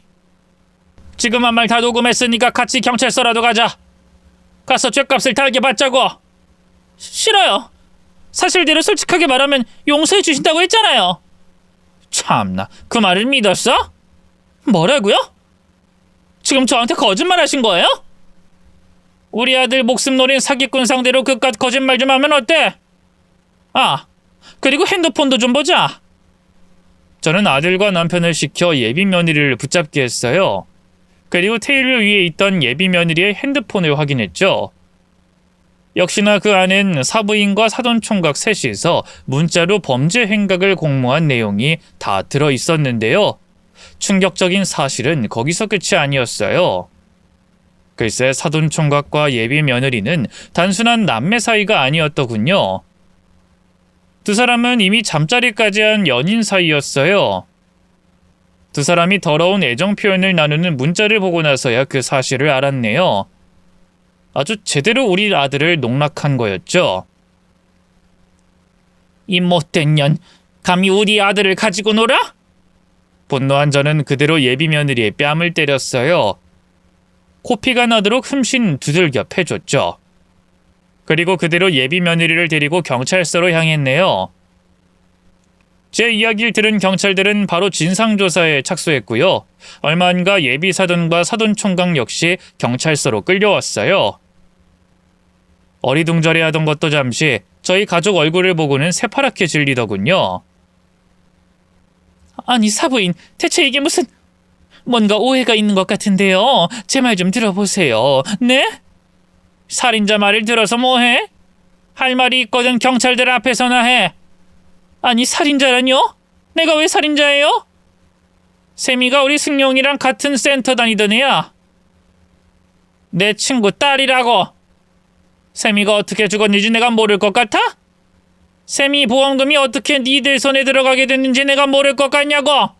지금 한 말 다 녹음했으니까 같이 경찰서라도 가자. 가서 죗값을 달게 받자고. 싫어요. 사실대로 솔직하게 말하면 용서해 주신다고 했잖아요. 참나, 그 말을 믿었어? 뭐라고요? 지금 저한테 거짓말 하신 거예요? 우리 아들 목숨 노린 사기꾼 상대로 그깟 거짓말 좀 하면 어때? 아, 그리고 핸드폰도 좀 보자. 저는 아들과 남편을 시켜 예비 며느리를 붙잡게 했어요. 그리고 테이블 위에 있던 예비 며느리의 핸드폰을 확인했죠. 역시나 그 안엔 사부인과 사돈총각 셋이서 문자로 범죄 행각을 공모한 내용이 다 들어있었는데요. 충격적인 사실은 거기서 끝이 아니었어요. 글쎄 사돈 총각과 예비 며느리는 단순한 남매 사이가 아니었더군요. 두 사람은 이미 잠자리까지 한 연인 사이였어요. 두 사람이 더러운 애정 표현을 나누는 문자를 보고 나서야 그 사실을 알았네요. 아주 제대로 우리 아들을 농락한 거였죠. 이 못된 년, 감히 우리 아들을 가지고 놀아? 분노한 저는 그대로 예비 며느리의 뺨을 때렸어요. 코피가 나도록 흠씬 두들겨 패줬죠. 그리고 그대로 예비 며느리를 데리고 경찰서로 향했네요. 제 이야기를 들은 경찰들은 바로 진상조사에 착수했고요. 얼마 안가 예비 사돈과 사돈 총각 역시 경찰서로 끌려왔어요. 어리둥절해하던 것도 잠시 저희 가족 얼굴을 보고는 새파랗게 질리더군요. 아니 사부인, 대체 이게 무슨... 뭔가 오해가 있는 것 같은데요. 제 말 좀 들어보세요. 네? 살인자 말을 들어서 뭐해? 할 말이 있거든 경찰들 앞에서나 해. 아니 살인자라뇨? 내가 왜 살인자예요? 세미가 우리 승용이랑 같은 센터 다니던 애야. 내 친구 딸이라고. 세미가 어떻게 죽었는지 내가 모를 것 같아? 세미 보험금이 어떻게 니들 손에 들어가게 됐는지 내가 모를 것 같냐고.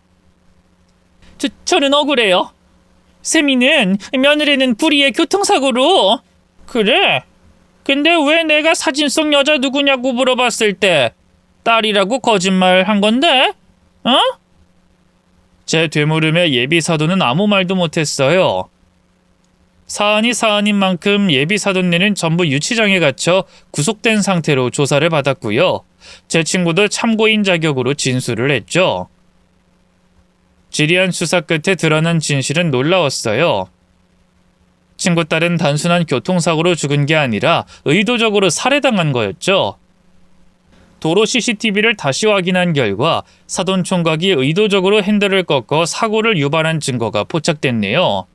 저는 억울해요. 세미는 며느리는 불의의 교통사고로. 그래? 근데 왜 내가 사진 속 여자 누구냐고 물어봤을 때 딸이라고 거짓말한 건데? 어? 제 되물음에 예비 사돈은 아무 말도 못했어요. 사안이 사안인 만큼 예비 사돈네는 전부 유치장에 갇혀 구속된 상태로 조사를 받았고요. 제 친구도 참고인 자격으로 진술을 했죠. 지리한 수사 끝에 드러난 진실은 놀라웠어요. 친구 딸은 단순한 교통사고로 죽은 게 아니라 의도적으로 살해당한 거였죠. 도로 CCTV를 다시 확인한 결과 사돈 총각이 의도적으로 핸들을 꺾어 사고를 유발한 증거가 포착됐네요.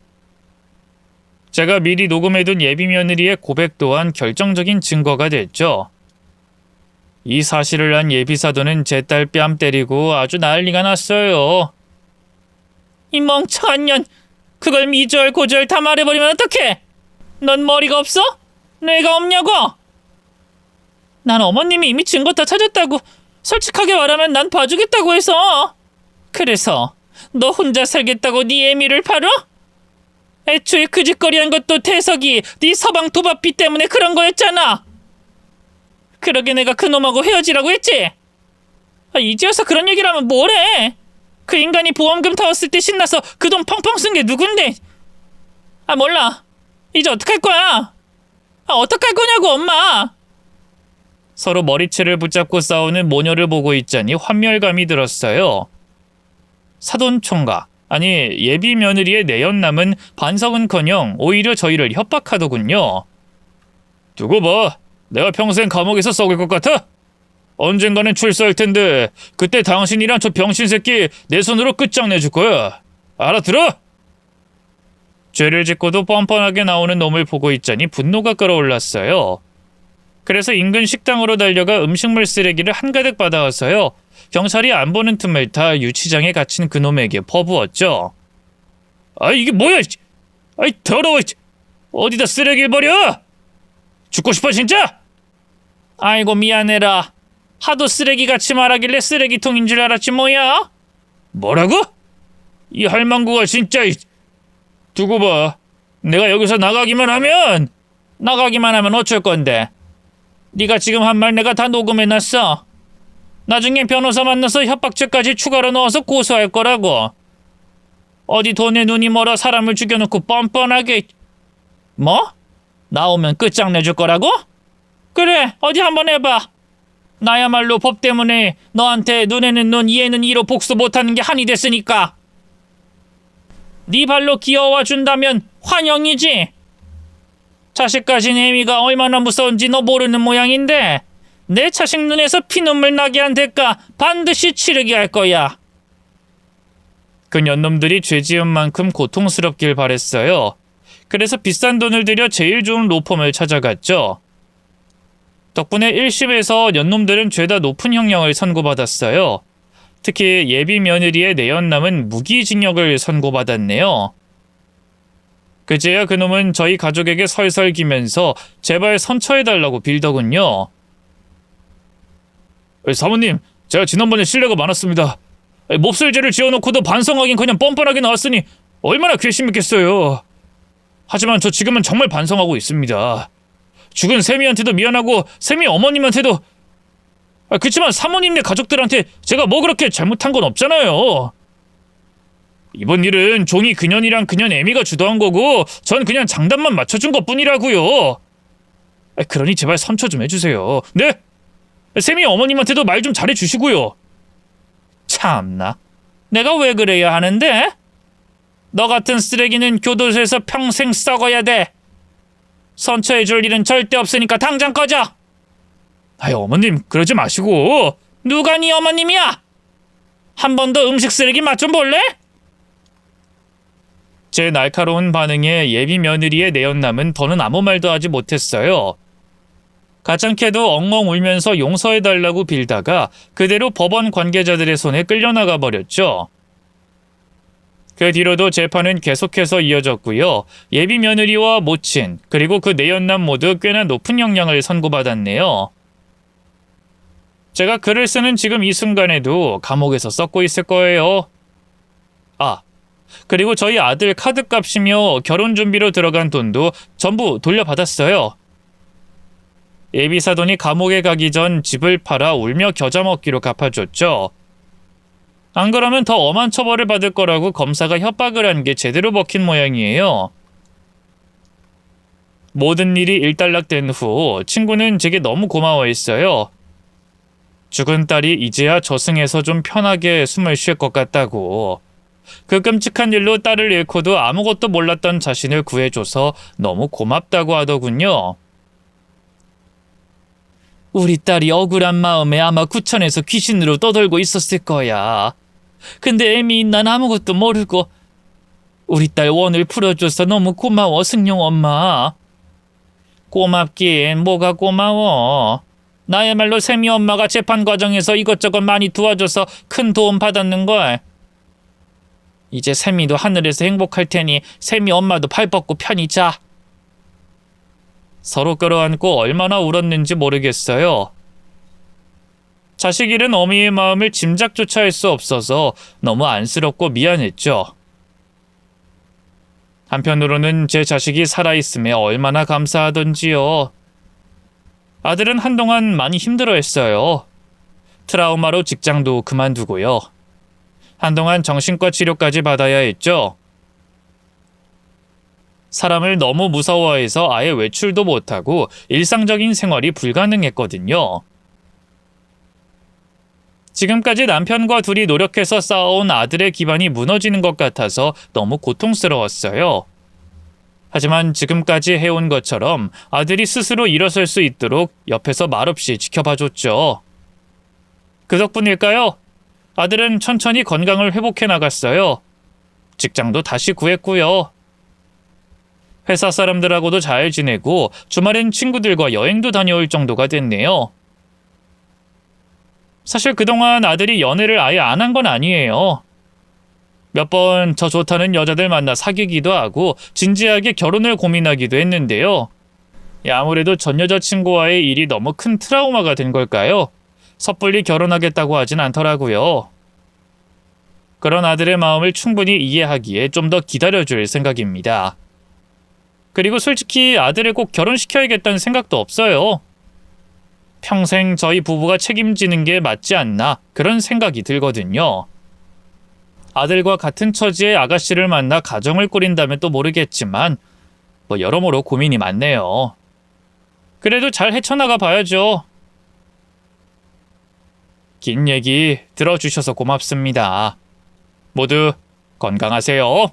제가 미리 녹음해둔 예비 며느리의 고백 또한 결정적인 증거가 됐죠. 이 사실을 안 예비 사돈은 제 딸 뺨 때리고 아주 난리가 났어요. 이 멍청한 년, 그걸 미절 고절 다 말해버리면 어떡해? 넌 머리가 없어? 내가 없냐고? 난 어머님이 이미 증거 다 찾았다고, 솔직하게 말하면 난 봐주겠다고 해서. 그래서 너 혼자 살겠다고 네 애미를 팔어? 애초에 그 짓거리한 것도 태석이 네 서방 도박비 때문에 그런 거였잖아. 그러게 내가 그놈하고 헤어지라고 했지? 이제 와서 그런 얘기를 하면 뭐래? 그 인간이 보험금 타왔을 때 신나서 그 돈 펑펑 쓴 게 누군데? 몰라. 이제 어떡할 거야? 어떡할 거냐고 엄마. 서로 머리채를 붙잡고 싸우는 모녀를 보고 있자니 환멸감이 들었어요. 사돈 총각, 아니 예비 며느리의 내연남은 반성은커녕 오히려 저희를 협박하더군요. 두고 봐. 내가 평생 감옥에서 썩을 것 같아? 언젠가는 출소할 텐데 그때 당신이랑 저 병신 새끼 내 손으로 끝장내줄 거야. 알아들어? 죄를 짓고도 뻔뻔하게 나오는 놈을 보고 있자니 분노가 끌어올랐어요. 그래서 인근 식당으로 달려가 음식물 쓰레기를 한가득 받아와서요. 경찰이 안 보는 틈을 타 유치장에 갇힌 그놈에게 퍼부었죠. 이게 뭐야? 더러워. 어디다 쓰레기를 버려? 죽고 싶어 진짜? 아이고 미안해라. 하도 쓰레기같이 말하길래 쓰레기통인 줄 알았지 뭐야? 뭐라고? 이 할망구가 진짜. 두고 봐. 내가 여기서 나가기만 하면 어쩔 건데? 네가 지금 한 말 내가 다 녹음해놨어. 나중에 변호사 만나서 협박죄까지 추가로 넣어서 고소할 거라고. 어디 돈에 눈이 멀어 사람을 죽여놓고 뻔뻔하게. 뭐? 나오면 끝장내줄 거라고? 그래, 어디 한번 해봐. 나야말로 법 때문에 너한테 눈에는 눈, 이에는 이로 복수 못하는 게 한이 됐으니까. 네 발로 기어와 준다면 환영이지. 자식 가진 애미가 얼마나 무서운지 너 모르는 모양인데 내 자식 눈에서 피눈물 나게 한 대가 반드시 치르게 할 거야. 그 년놈들이 죄 지은 만큼 고통스럽길 바랬어요. 그래서 비싼 돈을 들여 제일 좋은 로펌을 찾아갔죠. 덕분에 1심에서 년놈들은 죄다 높은 형량을 선고받았어요. 특히 예비 며느리의 내연남은 무기징역을 선고받았네요. 그제야 그놈은 저희 가족에게 설설기면서 제발 선처해달라고 빌더군요. 사모님, 제가 지난번에 실례가 많았습니다. 몹쓸 죄를 지어놓고도 반성하긴 그냥 뻔뻔하게 나왔으니 얼마나 괘씸했겠어요. 하지만 저 지금은 정말 반성하고 있습니다. 죽은 세미한테도 미안하고 세미 어머님한테도. 그치만 사모님네 가족들한테 제가 뭐 그렇게 잘못한 건 없잖아요. 이번 일은 종이 그년이랑 그년 애미가 주도한 거고 전 그냥 장단만 맞춰준 것뿐이라고요. 그러니 제발 선처 좀 해주세요. 네? 세미 어머님한테도 말 좀 잘해주시고요. 참나, 내가 왜 그래야 하는데? 너 같은 쓰레기는 교도소에서 평생 썩어야 돼. 선처해줄 일은 절대 없으니까 당장 꺼져. 아이, 어머님 그러지 마시고. 누가 네 어머님이야? 한 번 더 음식 쓰레기 맛 좀 볼래? 제 날카로운 반응에 예비 며느리의 내연남은 더는 아무 말도 하지 못했어요. 가장캐도 엉엉 울면서 용서해달라고 빌다가 그대로 법원 관계자들의 손에 끌려나가 버렸죠. 그 뒤로도 재판은 계속해서 이어졌고요. 예비 며느리와 모친 그리고 그 내연남 모두 꽤나 높은 형량을 선고받았네요. 제가 글을 쓰는 지금 이 순간에도 감옥에서 썩고 있을 거예요. 그리고 저희 아들 카드값이며 결혼 준비로 들어간 돈도 전부 돌려받았어요. 예비사돈이 감옥에 가기 전 집을 팔아 울며 겨자 먹기로 갚아줬죠. 안 그러면 더 엄한 처벌을 받을 거라고 검사가 협박을 한 게 제대로 먹힌 모양이에요. 모든 일이 일단락된 후 친구는 제게 너무 고마워했어요. 죽은 딸이 이제야 저승에서 좀 편하게 숨을 쉴 것 같다고. 그 끔찍한 일로 딸을 잃고도 아무것도 몰랐던 자신을 구해줘서 너무 고맙다고 하더군요. 우리 딸이 억울한 마음에 아마 구천에서 귀신으로 떠돌고 있었을 거야. 근데 애미 난 아무것도 모르고. 우리 딸 원을 풀어줘서 너무 고마워, 승용 엄마. 고맙긴 뭐가 고마워. 나야말로 세미 엄마가 재판 과정에서 이것저것 많이 도와줘서 큰 도움 받았는걸. 이제 세미도 하늘에서 행복할 테니 세미 엄마도 발 뻗고 편히 자. 서로 끌어안고 얼마나 울었는지 모르겠어요. 자식 잃은 어미의 마음을 짐작조차 할 수 없어서 너무 안쓰럽고 미안했죠. 한편으로는 제 자식이 살아있음에 얼마나 감사하던지요. 아들은 한동안 많이 힘들어했어요. 트라우마로 직장도 그만두고요. 한동안 정신과 치료까지 받아야 했죠. 사람을 너무 무서워해서 아예 외출도 못하고 일상적인 생활이 불가능했거든요. 지금까지 남편과 둘이 노력해서 쌓아온 아들의 기반이 무너지는 것 같아서 너무 고통스러웠어요. 하지만 지금까지 해온 것처럼 아들이 스스로 일어설 수 있도록 옆에서 말없이 지켜봐줬죠. 그 덕분일까요? 아들은 천천히 건강을 회복해 나갔어요. 직장도 다시 구했고요. 회사 사람들하고도 잘 지내고 주말엔 친구들과 여행도 다녀올 정도가 됐네요. 사실 그동안 아들이 연애를 아예 안 한 건 아니에요. 몇 번 저 좋다는 여자들 만나 사귀기도 하고 진지하게 결혼을 고민하기도 했는데요. 아무래도 전 여자친구와의 일이 너무 큰 트라우마가 된 걸까요? 섣불리 결혼하겠다고 하진 않더라고요. 그런 아들의 마음을 충분히 이해하기에 좀 더 기다려줄 생각입니다. 그리고 솔직히 아들을 꼭 결혼시켜야겠다는 생각도 없어요. 평생 저희 부부가 책임지는 게 맞지 않나 그런 생각이 들거든요. 아들과 같은 처지의 아가씨를 만나 가정을 꾸린다면 또 모르겠지만 여러모로 고민이 많네요. 그래도 잘 헤쳐나가 봐야죠. 긴 얘기 들어주셔서 고맙습니다. 모두 건강하세요.